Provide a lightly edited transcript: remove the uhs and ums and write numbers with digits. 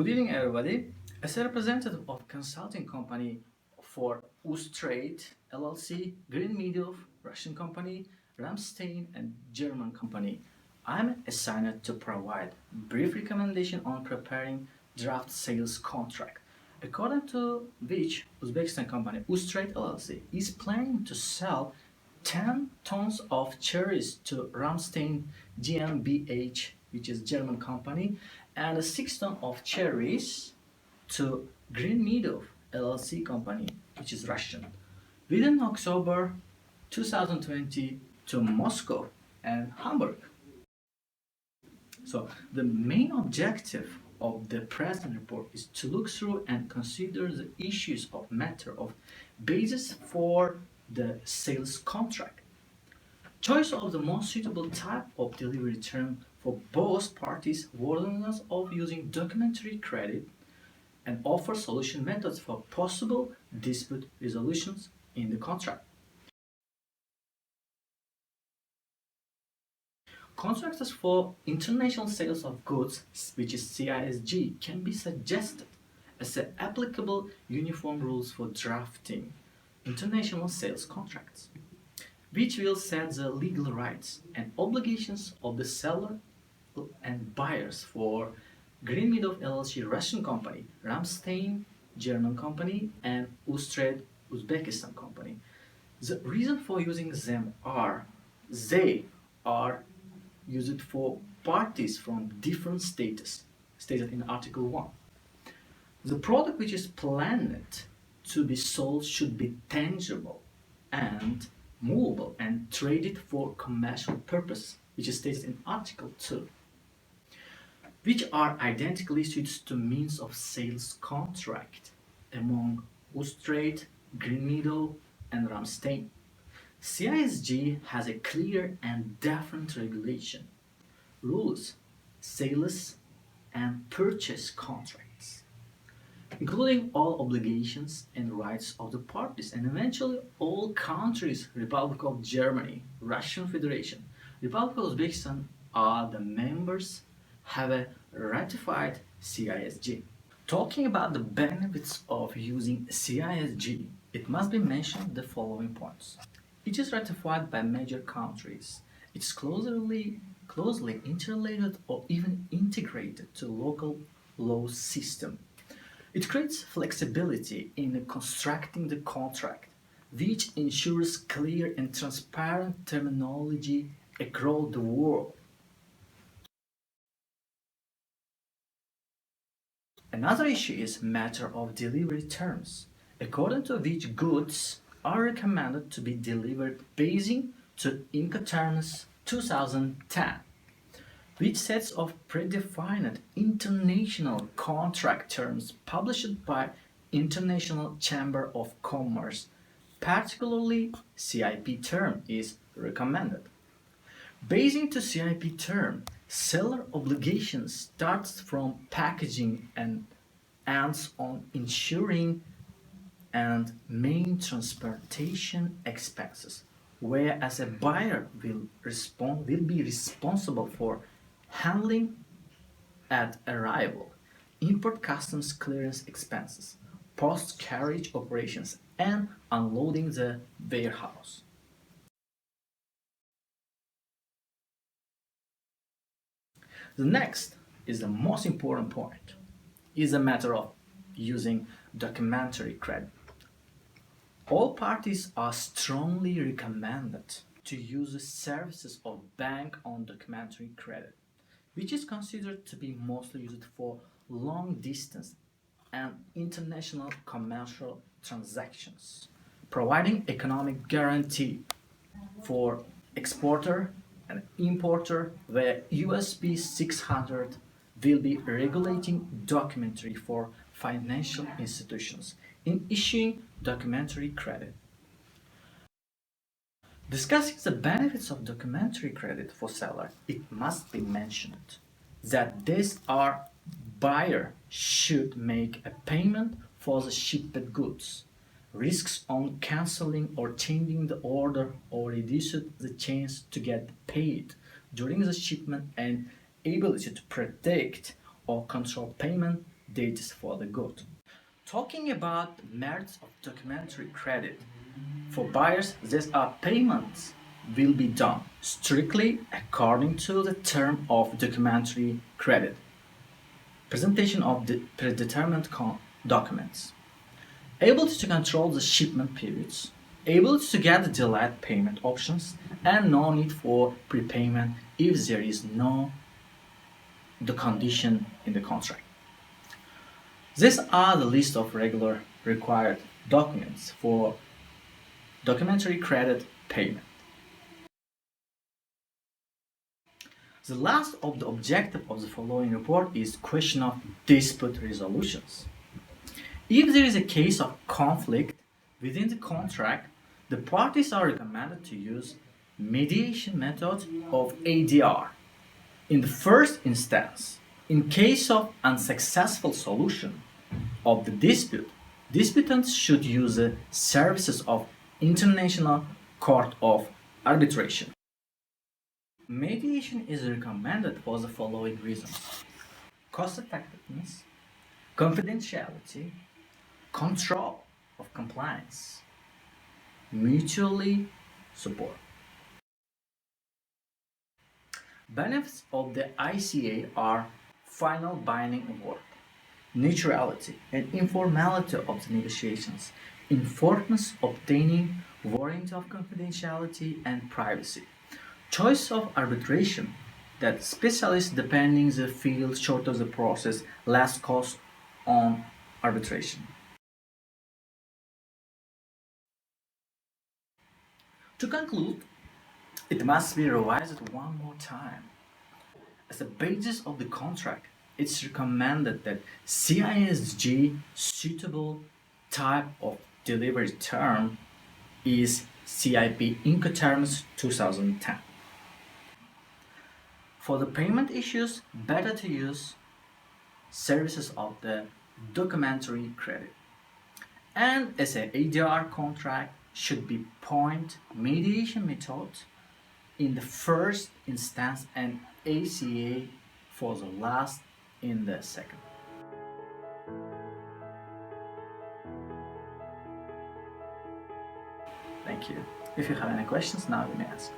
Good evening, everybody. As a representative of consulting company for Ustrade LLC, Green Meadow, Russian company, Ramstein, and German company, I'm assigned to provide brief recommendation on preparing draft sales contract, according to which Uzbekistan company Ustrade LLC is planning to sell 10 tons of cherries to Ramstein GmbH, which is German company, and 6 tons of cherries to Green Meadow LLC company, which is Russian, within October 2020 to Moscow and Hamburg. So the main objective of the present report is to look through and consider the issues of matter of basis for the sales contract. Choice of the most suitable type of delivery term for both parties, worthiness of using documentary credit, and offer solution methods for possible dispute resolutions in the contract. Contracts for international sales of goods, which is CISG, can be suggested as applicable uniform rules for drafting international sales contracts, which will set the legal rights and obligations of the seller and buyers for Green Meadow LLC Russian company, Ramstein German company, and Ustrade Uzbekistan company. The reason for using them are they are used for parties from different status, stated in Article 1. The product which is planned to be sold should be tangible and movable and traded for commercial purpose, which is stated in Article 2, which are identically suited to means of sales contract among Ustrade, Green Meadow, and Ramstein. CISG has a clear and definite regulation, rules, sales and purchase contracts, including all obligations and rights of the parties, and eventually all countries, Republic of Germany, Russian Federation, Republic of Uzbekistan are the members, have a ratified CISG. Talking about the benefits of using CISG, it must be mentioned the following points. It is ratified by major countries. It's closely interrelated or even integrated to local law system. It creates flexibility in constructing the contract, which ensures clear and transparent terminology across the world. Another issue is matter of delivery terms, according to which goods are recommended to be delivered basing to Incoterms 2010, which sets of predefined international contract terms published by International Chamber of Commerce, particularly CIP term, is recommended. Basing to CIP term, seller obligations starts from packaging and ends on ensuring and main transportation expenses, whereas a buyer will be responsible for handling at arrival, import customs clearance expenses, post-carriage operations, and unloading the warehouse. The next is the most important point, is a matter of using documentary credit. All parties are strongly recommended to use the services of bank on documentary credit, which is considered to be mostly used for long distance and international commercial transactions, providing economic guarantee for exporter and importer, where USB 600 will be regulating documentary for financial institutions in issuing documentary credit. Discussing the benefits of documentary credit for seller, it must be mentioned that these are buyer should make a payment for the shipped goods, risks on canceling or changing the order or reduces the chance to get paid during the shipment, and ability to predict or control payment dates for the good. Talking about the merits of documentary credit, for buyers, these are payments will be done strictly according to the term of documentary credit. Presentation of the predetermined documents. Ability to control the shipment periods. Ability to get the delayed payment options and no need for prepayment if there is no the condition in the contract. These are the list of regular required documents for documentary credit payment. The last of the objective of the following report is question of dispute resolutions. If there is a case of conflict within the contract, the parties are recommended to use mediation method of ADR. In the first instance, in case of unsuccessful solution of the dispute, disputants should use the services of International Court of Arbitration. Mediation is recommended for the following reasons: cost effectiveness, confidentiality, control of compliance, mutually support. Benefits of the ICA are final binding award, neutrality and informality of the negotiations, importance obtaining warrant of confidentiality and privacy, choice of arbitration, that specialists depending the field, short of the process, less cost on arbitration. To conclude, it must be revised one more time. As a basis of the contract, it's recommended that CISG suitable type of delivery term is CIP Incoterms 2010. For the payment issues, better to use services of the documentary credit. And as an ADR contract should be point mediation method in the first instance and ACA for the last in the second. Thank you. If you have any questions now, you may ask.